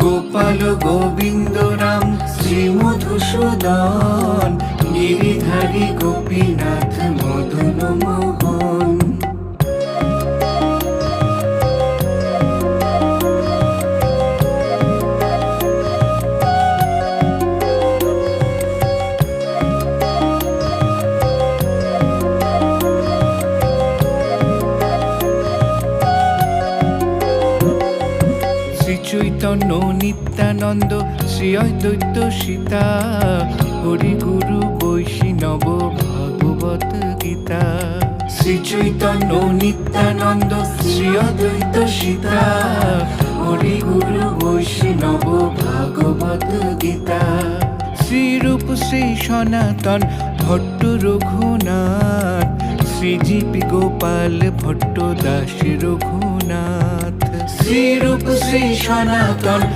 গোপাল গোবিন্দ রাম শ্রী মধুসূদন, গিরিধারী গোপীনাথ মদন মোহন। শ্রী চৈতন্য নিত্যানন্দ শ্রী অদ্বৈত সীতা, হরি গুরু বৈষ্ণব ভাগবত গীতা। শ্রী চৈতন্য নিত্যানন্দ শ্রী অদ্বৈত সীতা, হরি গুরু বৈষ্ণব ভাগবত গীতা। শ্রীরূপ শ্রী সনাতন ভট্ট রঘুনাথ, শ্রীজীব গোপাল ভট্ট দাস রঘুনাথ। শ্রীরূপ শ্রী সনাতন